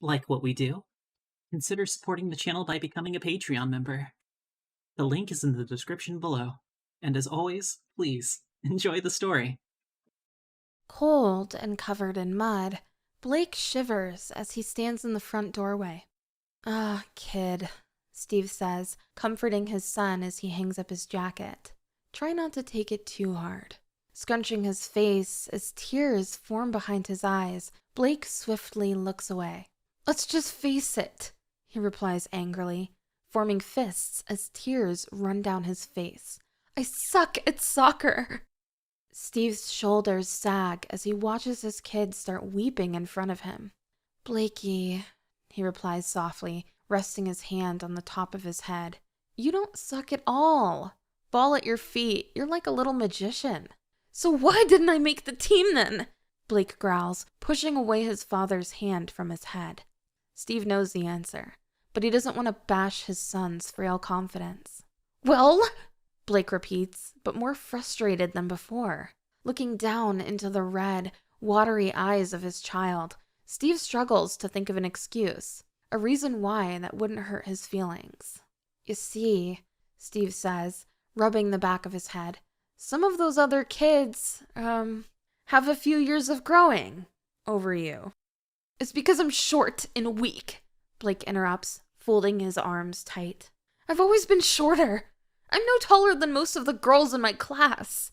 Like what we do? Consider supporting the channel by becoming a Patreon member. The link is in the description below. And as always, please enjoy the story. Cold and covered in mud, Blake shivers as he stands in the front doorway. "Ah, kid," Steve says, comforting his son as he hangs up his jacket. "Try not to take it too hard." Scrunching his face as tears form behind his eyes, Blake swiftly looks away. "Let's just face it," he replies angrily, forming fists as tears run down his face. "I suck at soccer." Steve's shoulders sag as he watches his kid start weeping in front of him. "Blakey," he replies softly, resting his hand on the top of his head. "You don't suck at all. Ball at your feet, you're like a little magician." "So why didn't I make the team then?" Blake growls, pushing away his father's hand from his head. Steve knows the answer, but he doesn't want to bash his son's frail confidence. "Well?" Blake repeats, but more frustrated than before. Looking down into the red, watery eyes of his child, Steve struggles to think of an excuse, a reason why that wouldn't hurt his feelings. "You see," Steve says, rubbing the back of his head, "some of those other kids, have a few years of growing over you." "It's because I'm short and weak," Blake interrupts, folding his arms tight. "I've always been shorter. I'm no taller than most of the girls in my class."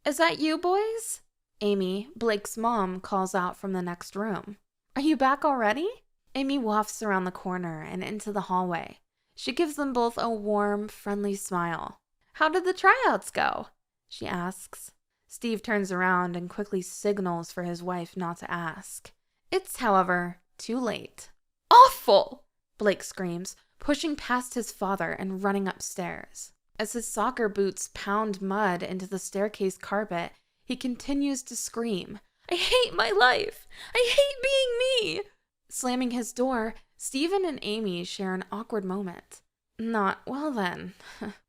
"Is that you, boys?" Amy, Blake's mom, calls out from the next room. "Are you back already?" Amy wafts around the corner and into the hallway. She gives them both a warm, friendly smile. "How did the tryouts go?" she asks. Steve turns around and quickly signals for his wife not to ask. It's, however, too late. "Awful!" Blake screams, pushing past his father and running upstairs. As his soccer boots pound mud into the staircase carpet, he continues to scream, "I hate my life! I hate being me!" Slamming his door, Stephen and Amy share an awkward moment. "Not well then,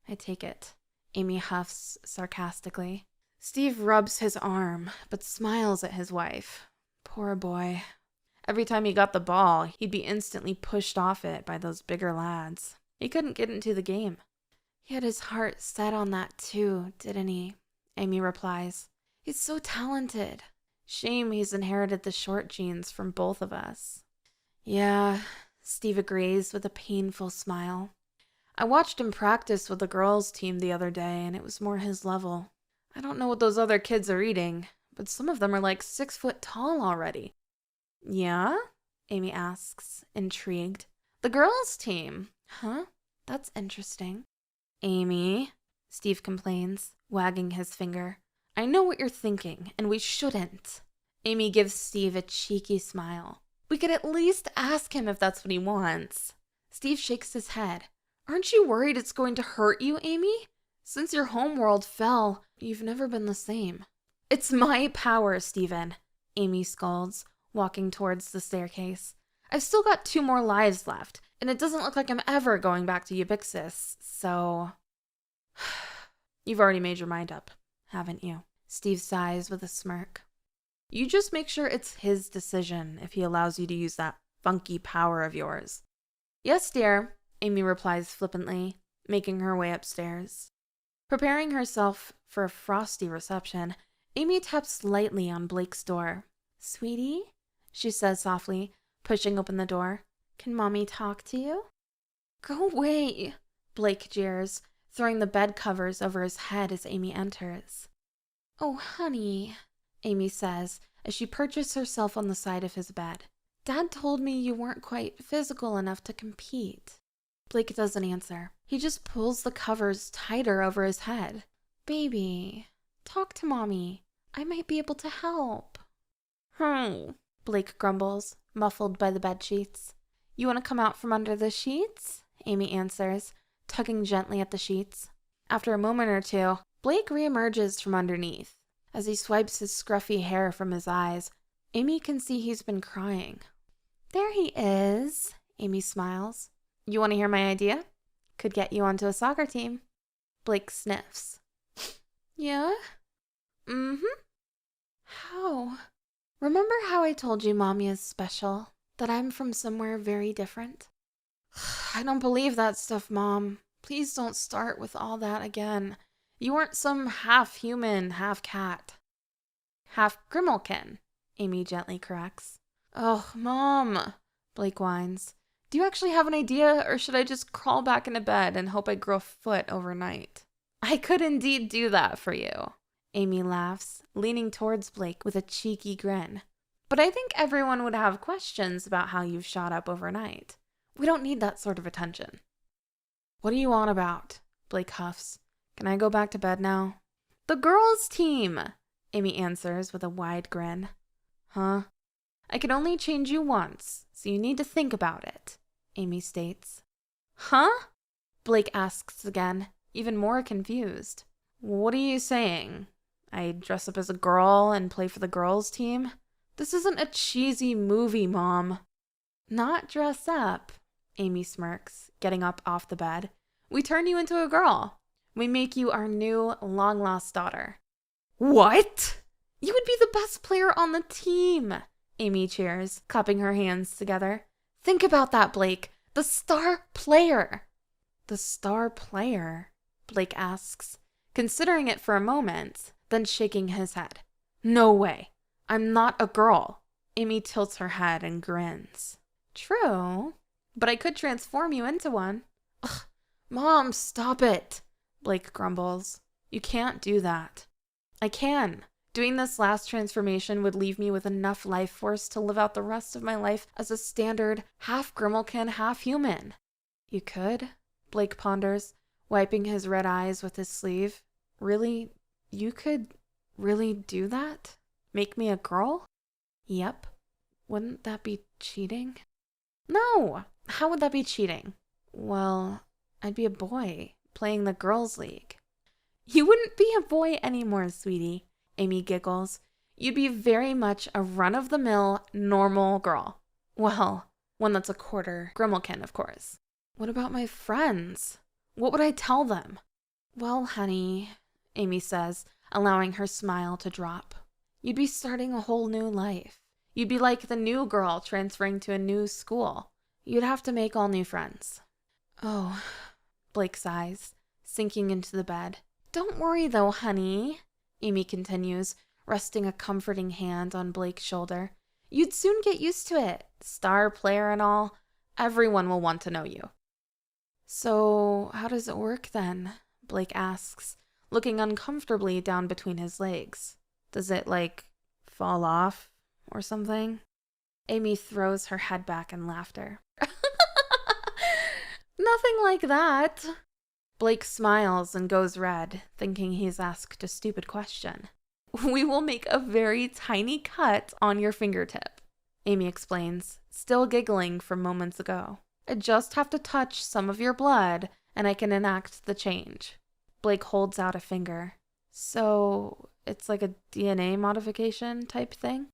I take it," Amy huffs sarcastically. Steve rubs his arm, but smiles at his wife. Poor boy. Every time he got the ball, he'd be instantly pushed off it by those bigger lads. He couldn't get into the game. "He had his heart set on that too, didn't he?" Amy replies. "He's so talented. Shame he's inherited the short genes from both of us." "Yeah," Steve agrees with a painful smile. "I watched him practice with the girls' team the other day, and it was more his level. I don't know what those other kids are eating, but some of them are like 6 foot tall already." "Yeah?" Amy asks, intrigued. "The girls' team? Huh? That's interesting." "Amy," Steve complains, wagging his finger. "I know what you're thinking, and we shouldn't." Amy gives Steve a cheeky smile. "We could at least ask him if that's what he wants." Steve shakes his head. "Aren't you worried it's going to hurt you, Amy? Since your homeworld fell, you've never been the same." "It's my power, Stephen," Amy scolds, walking towards the staircase. "I've still got 2 more lives left, and it doesn't look like I'm ever going back to Yibixus, so..." "You've already made your mind up, haven't you?" Steve sighs with a smirk. "You just make sure it's his decision if he allows you to use that funky power of yours." "Yes, dear," Amy replies flippantly, making her way upstairs. Preparing herself for a frosty reception, Amy taps lightly on Blake's door. "Sweetie," she says softly, pushing open the door. "Can Mommy talk to you?" "Go away," Blake jeers, throwing the bed covers over his head as Amy enters. "Oh, honey," Amy says as she perches herself on the side of his bed. "Dad told me you weren't quite physical enough to compete." Blake doesn't answer. He just pulls the covers tighter over his head. "Baby, talk to Mommy. I might be able to help." Blake grumbles, muffled by the bed sheets. "You want to come out from under the sheets?" Amy answers, tugging gently at the sheets. After a moment or two, Blake reemerges from underneath. As he swipes his scruffy hair from his eyes, Amy can see he's been crying. "There he is," Amy smiles. "You want to hear my idea?" Could get you onto a soccer team. Blake sniffs. Yeah? Mm-hmm. How? Remember how I told you Mommy is special? That I'm from somewhere very different? I don't believe that stuff, Mom. Please don't start with all that again. You weren't some half-human, half-cat. Half-Grimmelkin, Amy gently corrects. Oh, Mom, Blake whines. Do you actually have an idea, or should I just crawl back into bed and hope I grow a foot overnight? I could indeed do that for you, Amy laughs, leaning towards Blake with a cheeky grin. But I think everyone would have questions about how you've shot up overnight. We don't need that sort of attention. What are you on about? Blake huffs. Can I go back to bed now? The girls' team, Amy answers with a wide grin. Huh? I can only change you once, so you need to think about it, Amy states. Huh? Blake asks again, even more confused. What are you saying? I dress up as a girl and play for the girls' team? This isn't a cheesy movie, Mom. Not dress up, Amy smirks, getting up off the bed. We turn you into a girl. We make you our new long-lost daughter. What? You would be the best player on the team, Amy cheers, cupping her hands together. Think about that, Blake. The star player. The star player? Blake asks, considering it for a moment, then shaking his head. No way. I'm not a girl. Amy tilts her head and grins. True, but I could transform you into one. Ugh, Mom, stop it, Blake grumbles. You can't do that. I can. Doing this last transformation would leave me with enough life force to live out the rest of my life as a standard half-Grimmelkin, half-human. You could? Blake ponders, wiping his red eyes with his sleeve. Really? You could really do that? Make me a girl? Yep. Wouldn't that be cheating? No! How would that be cheating? Well, I'd be a boy, playing the girls' league. You wouldn't be a boy anymore, sweetie, Amy giggles. You'd be very much a run-of-the-mill, normal girl. Well, one that's a quarter Grimmelkin, of course. What about my friends? What would I tell them? Well, honey, Amy says, allowing her smile to drop. You'd be starting a whole new life. You'd be like the new girl transferring to a new school. You'd have to make all new friends. Oh, Blake sighs, sinking into the bed. Don't worry though, honey, Amy continues, resting a comforting hand on Blake's shoulder. You'd soon get used to it. Star player and all. Everyone will want to know you. So, how does it work then? Blake asks, looking uncomfortably down between his legs. Does it, fall off or something? Amy throws her head back in laughter. Nothing like that. Blake smiles and goes red, thinking he's asked a stupid question. We will make a very tiny cut on your fingertip, Amy explains, still giggling from moments ago. I just have to touch some of your blood, and I can enact the change. Blake holds out a finger. So, it's like a DNA modification type thing?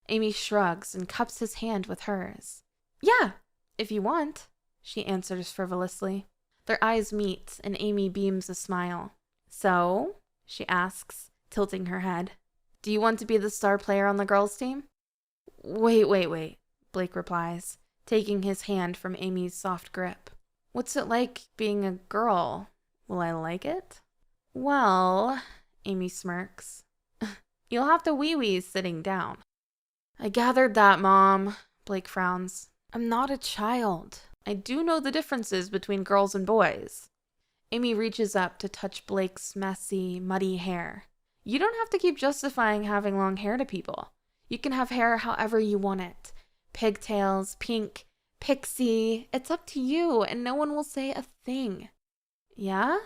Amy shrugs and cups his hand with hers. Yeah, if you want, she answers frivolously. Their eyes meet, and Amy beams a smile. So, she asks, tilting her head, do you want to be the star player on the girls' team? Wait, Blake replies, taking his hand from Amy's soft grip. What's it like being a girl? Will I like it? Well, Amy smirks. You'll have to wee-wee sitting down. I gathered that, Mom, Blake frowns. I'm not a child. I do know the differences between girls and boys. Amy reaches up to touch Blake's messy, muddy hair. You don't have to keep justifying having long hair to people. You can have hair however you want it. Pigtails, pink, pixie. It's up to you, and no one will say a thing. Yeah?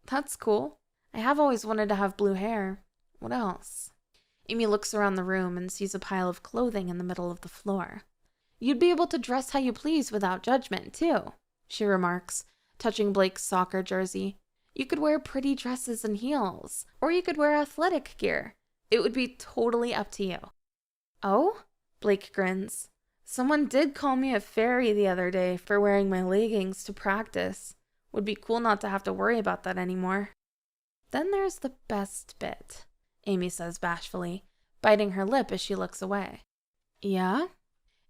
That's cool. I have always wanted to have blue hair. What else? Amy looks around the room and sees a pile of clothing in the middle of the floor. You'd be able to dress how you please without judgment, too, she remarks, touching Blake's soccer jersey. You could wear pretty dresses and heels, or you could wear athletic gear. It would be totally up to you. Oh? Blake grins. Someone did call me a fairy the other day for wearing my leggings to practice. Would be cool not to have to worry about that anymore. Then there's the best bit, Amy says bashfully, biting her lip as she looks away. Yeah?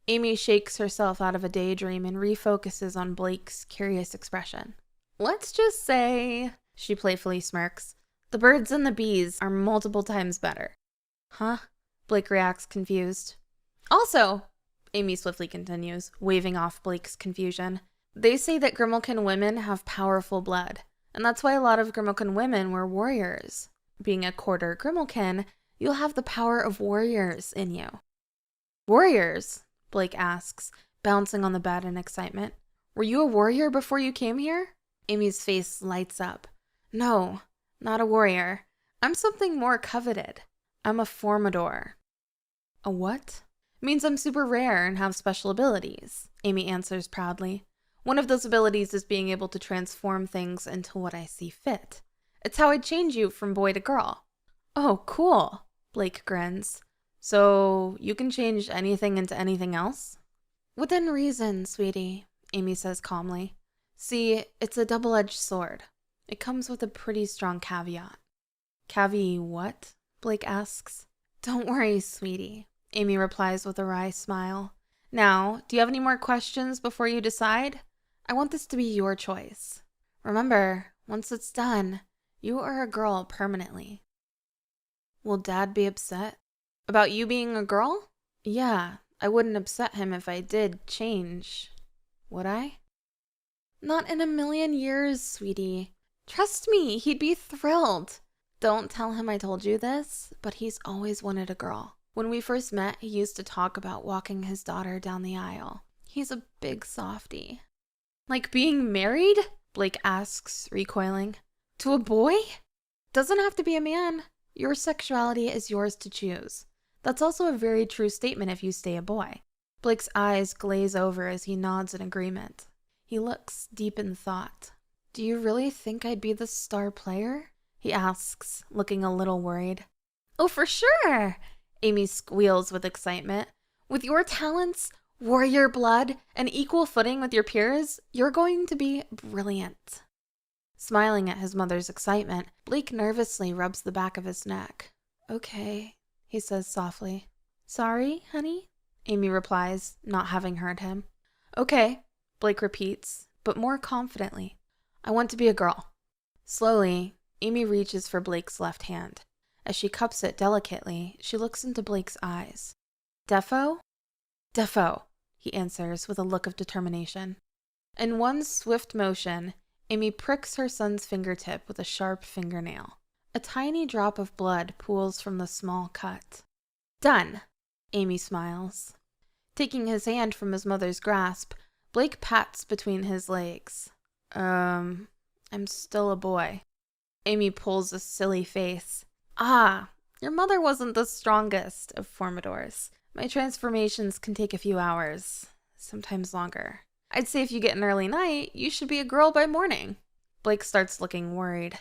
Amy shakes herself out of a daydream and refocuses on Blake's curious expression. Let's just say, she playfully smirks, the birds and the bees are multiple times better. Huh? Blake reacts confused. Also, Amy swiftly continues, waving off Blake's confusion, they say that Grimalkin women have powerful blood, and that's why a lot of Grimalkin women were warriors. Being a quarter Grimalkin, you'll have the power of warriors in you. Warriors? Blake asks, bouncing on the bed in excitement. Were you a warrior before you came here? Amy's face lights up. No, not a warrior. I'm something more coveted. I'm a Formador. A what? Means I'm super rare and have special abilities, Amy answers proudly. One of those abilities is being able to transform things into what I see fit. It's how I change you from boy to girl. Oh, cool, Blake grins. So you can change anything into anything else? Within reason, sweetie, Amy says calmly. See, it's a double-edged sword. It comes with a pretty strong caveat. Caveat what? Blake asks. Don't worry, sweetie, Amy replies with a wry smile. Now, do you have any more questions before you decide? I want this to be your choice. Remember, once it's done, you are a girl permanently. Will Dad be upset? About you being a girl? Yeah, I wouldn't upset him if I did change. Would I? Not in a million years, sweetie. Trust me, he'd be thrilled. Don't tell him I told you this, but he's always wanted a girl. When we first met, he used to talk about walking his daughter down the aisle. He's a big softie. Like being married? Blake asks, recoiling. To a boy? Doesn't have to be a man. Your sexuality is yours to choose. That's also a very true statement if you stay a boy. Blake's eyes glaze over as he nods in agreement. He looks deep in thought. Do you really think I'd be the star player? He asks, looking a little worried. Oh, for sure! Amy squeals with excitement. With your talents, warrior blood, and equal footing with your peers, you're going to be brilliant. Smiling at his mother's excitement, Blake nervously rubs the back of his neck. Okay, he says softly. Sorry, honey? Amy replies, not having heard him. Okay, Blake repeats, but more confidently. I want to be a girl. Slowly, Amy reaches for Blake's left hand. As she cups it delicately, she looks into Blake's eyes. Defo? Defo, he answers with a look of determination. In one swift motion, Amy pricks her son's fingertip with a sharp fingernail. A tiny drop of blood pools from the small cut. Done, Amy smiles. Taking his hand from his mother's grasp, Blake pats between his legs. I'm still a boy. Amy pulls a silly face. Ah, your mother wasn't the strongest of Formadors. My transformations can take a few hours, sometimes longer. I'd say if you get an early night, you should be a girl by morning. Blake starts looking worried.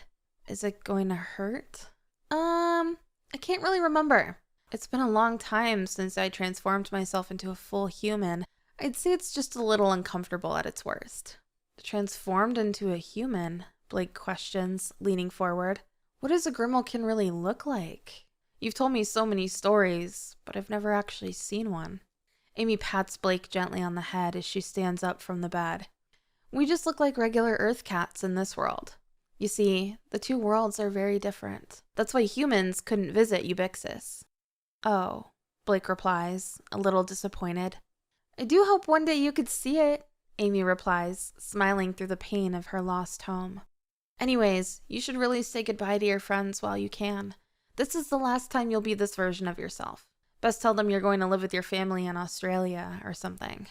Is it going to hurt? I can't really remember. It's been a long time since I transformed myself into a full human. I'd say it's just a little uncomfortable at its worst. Transformed into a human? Blake questions, leaning forward. What does a Grimalkin really look like? You've told me so many stories, but I've never actually seen one. Amy pats Blake gently on the head as she stands up from the bed. We just look like regular Earth cats in this world. You see, the two worlds are very different. That's why humans couldn't visit Yibixus. Oh, Blake replies, a little disappointed. I do hope one day you could see it, Amy replies, smiling through the pain of her lost home. Anyways, you should really say goodbye to your friends while you can. This is the last time you'll be this version of yourself. Best tell them you're going to live with your family in Australia or something.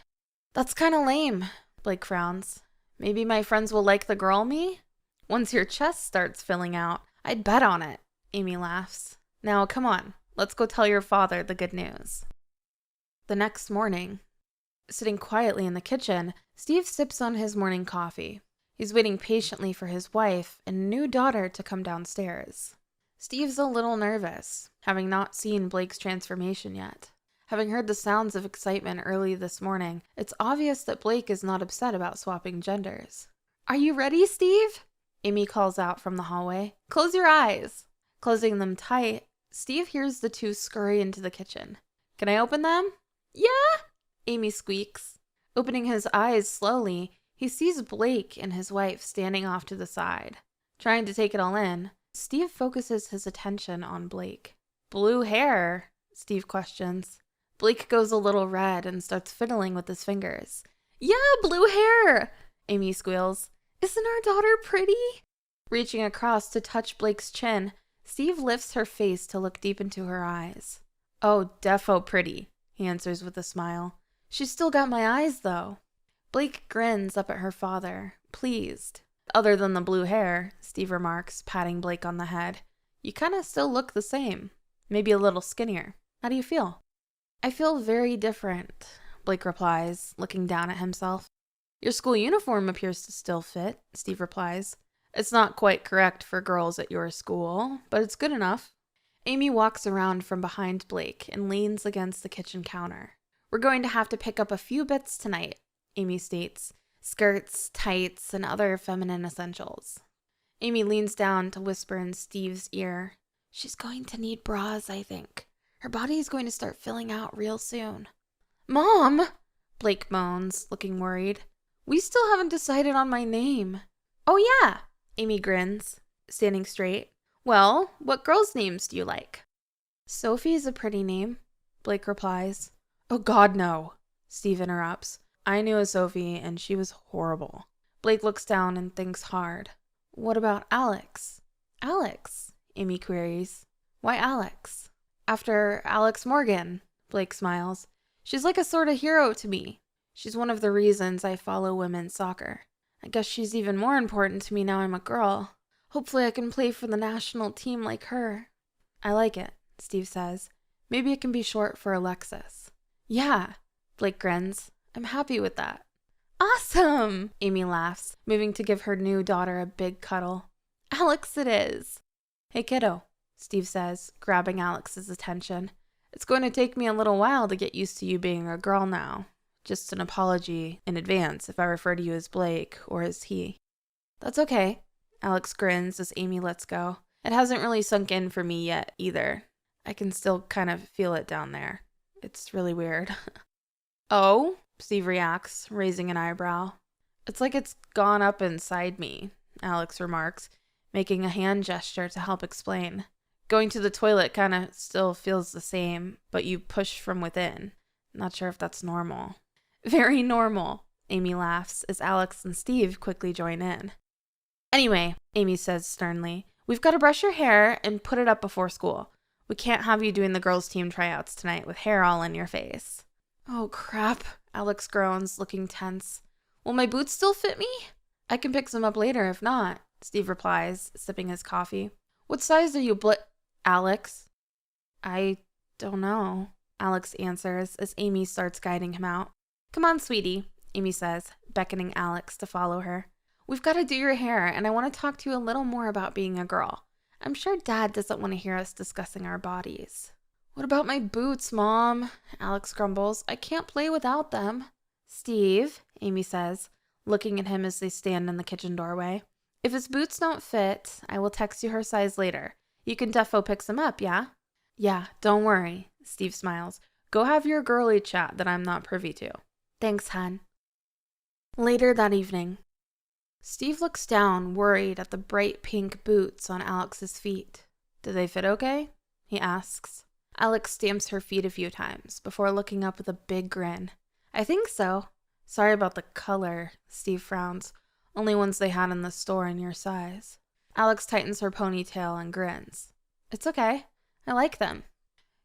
That's kind of lame, Blake frowns. Maybe my friends will like the girl me? Once your chest starts filling out, I'd bet on it, Amy laughs. Now, come on, let's go tell your father the good news. The next morning, sitting quietly in the kitchen, Steve sips on his morning coffee. He's waiting patiently for his wife and new daughter to come downstairs. Steve's a little nervous, having not seen Blake's transformation yet. Having heard the sounds of excitement early this morning, it's obvious that Blake is not upset about swapping genders. Are you ready, Steve? Amy calls out from the hallway. Close your eyes. Closing them tight, Steve hears the two scurry into the kitchen. Can I open them? Yeah, Amy squeaks. Opening his eyes slowly, he sees Blake and his wife standing off to the side. Trying to take it all in, Steve focuses his attention on Blake. Blue hair? Steve questions. Blake goes a little red and starts fiddling with his fingers. Yeah, blue hair, Amy squeals. Isn't our daughter pretty? Reaching across to touch Blake's chin, Steve lifts her face to look deep into her eyes. Oh, defo pretty, he answers with a smile. She's still got my eyes, though. Blake grins up at her father, pleased. Other than the blue hair, Steve remarks, patting Blake on the head. You kinda still look the same. Maybe a little skinnier. How do you feel? I feel very different, Blake replies, looking down at himself. Your school uniform appears to still fit, Steve replies. It's not quite correct for girls at your school, but it's good enough. Amy walks around from behind Blake and leans against the kitchen counter. We're going to have to pick up a few bits tonight, Amy states. Skirts, tights, and other feminine essentials. Amy leans down to whisper in Steve's ear. She's going to need bras, I think. Her body is going to start filling out real soon. Mom, Blake moans, looking worried. We still haven't decided on my name. Oh yeah, Amy grins, standing straight. Well, what girls' names do you like? Sophie's a pretty name, Blake replies. Oh God, no, Steve interrupts. I knew a Sophie and she was horrible. Blake looks down and thinks hard. What about Alex? Alex, Amy queries. Why Alex? After Alex Morgan, Blake smiles. She's like a sort of hero to me. She's one of the reasons I follow women's soccer. I guess she's even more important to me now I'm a girl. Hopefully I can play for the national team like her. I like it, Steve says. Maybe it can be short for Alexis. Yeah, Blake grins. I'm happy with that. Awesome, Amy laughs, moving to give her new daughter a big cuddle. Alex it is. Hey kiddo, Steve says, grabbing Alex's attention. It's going to take me a little while to get used to you being a girl now. Just an apology in advance if I refer to you as Blake or as he. That's okay, Alex grins as Amy lets go. It hasn't really sunk in for me yet either. I can still kind of feel it down there. It's really weird. Oh? Steve reacts, raising an eyebrow. It's like it's gone up inside me, Alex remarks, making a hand gesture to help explain. Going to the toilet kind of still feels the same, but you push from within. Not sure if that's normal. Very normal, Amy laughs as Alex and Steve quickly join in. Anyway, Amy says sternly, we've got to brush your hair and put it up before school. We can't have you doing the girls' team tryouts tonight with hair all in your face. Oh, crap, Alex groans, looking tense. Will my boots still fit me? I can pick some up later if not, Steve replies, sipping his coffee. What size are you, Alex? I don't know, Alex answers as Amy starts guiding him out. Come on, sweetie, Amy says, beckoning Alex to follow her. We've got to do your hair, and I want to talk to you a little more about being a girl. I'm sure Dad doesn't want to hear us discussing our bodies. What about my boots, Mom? Alex grumbles. I can't play without them. Steve, Amy says, looking at him as they stand in the kitchen doorway. If his boots don't fit, I will text you her size later. You can defo pick some up, yeah? Yeah, don't worry, Steve smiles. Go have your girly chat that I'm not privy to. Thanks, hon. Later that evening, Steve looks down, worried at the bright pink boots on Alex's feet. Do they fit okay? He asks. Alex stamps her feet a few times before looking up with a big grin. I think so. Sorry about the color, Steve frowns. Only ones they had in the store in your size. Alex tightens her ponytail and grins. It's okay. I like them.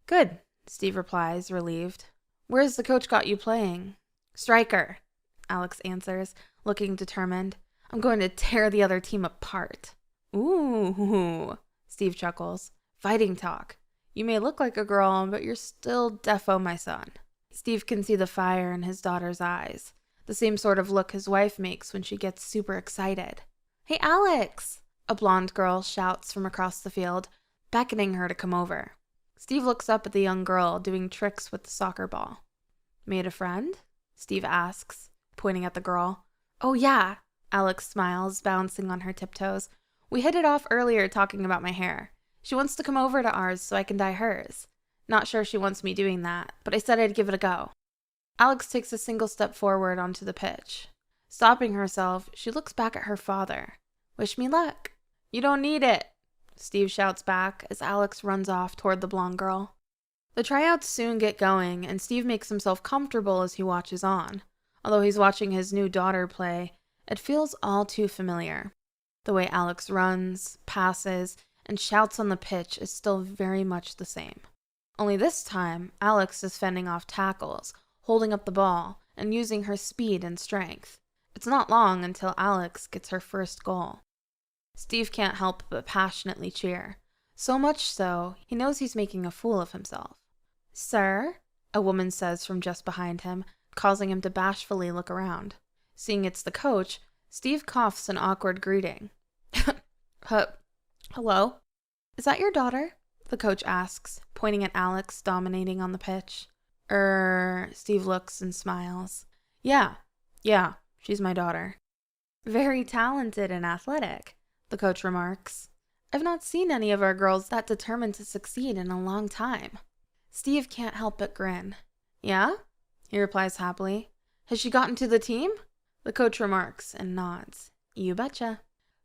Good, Steve replies, relieved. Where's the coach got you playing? Striker, Alex answers, looking determined. I'm going to tear the other team apart. Ooh, Steve chuckles. Fighting talk. You may look like a girl, but you're still defo my son. Steve can see the fire in his daughter's eyes, the same sort of look his wife makes when she gets super excited. Hey, Alex, a blonde girl shouts from across the field, beckoning her to come over. Steve looks up at the young girl doing tricks with the soccer ball. Made a friend? Steve asks, pointing at the girl. Oh yeah, Alex smiles, bouncing on her tiptoes. We hit it off earlier talking about my hair. She wants to come over to ours so I can dye hers. Not sure she wants me doing that, but I said I'd give it a go. Alex takes a single step forward onto the pitch. Stopping herself, she looks back at her father. Wish me luck. You don't need it, Steve shouts back as Alex runs off toward the blonde girl. The tryouts soon get going, and Steve makes himself comfortable as he watches on. Although he's watching his new daughter play, it feels all too familiar. The way Alex runs, passes, and shouts on the pitch is still very much the same. Only this time, Alex is fending off tackles, holding up the ball, and using her speed and strength. It's not long until Alex gets her first goal. Steve can't help but passionately cheer. So much so, he knows he's making a fool of himself. "Sir?" a woman says from just behind him, causing him to bashfully look around. Seeing it's the coach, Steve coughs an awkward greeting. Hello? Is that your daughter? The coach asks, pointing at Alex dominating on the pitch. Steve looks and smiles. Yeah, she's my daughter. Very talented and athletic, the coach remarks. I've not seen any of our girls that determined to succeed in a long time. Steve can't help but grin. Yeah? He replies happily. Has she gotten to the team? The coach remarks and nods. You betcha.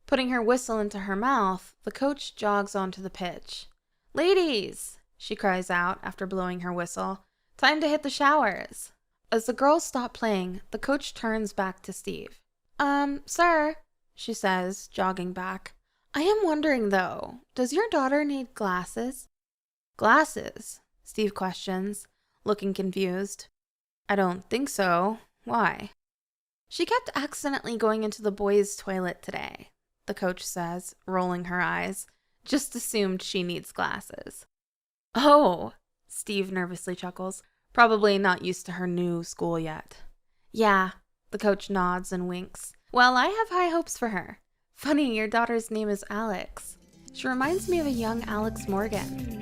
Putting her whistle into her mouth, the coach jogs onto the pitch. Ladies, she cries out after blowing her whistle. Time to hit the showers. As the girls stop playing, the coach turns back to Steve. Sir, she says, jogging back. I am wondering, though, does your daughter need glasses? Glasses? Steve questions, looking confused. I don't think so. Why? She kept accidentally going into the boys' toilet today, the coach says, rolling her eyes. Just assumed she needs glasses. Oh, Steve nervously chuckles, probably not used to her new school yet. Yeah, the coach nods and winks. Well, I have high hopes for her. Funny, your daughter's name is Alex. She reminds me of a young Alex Morgan.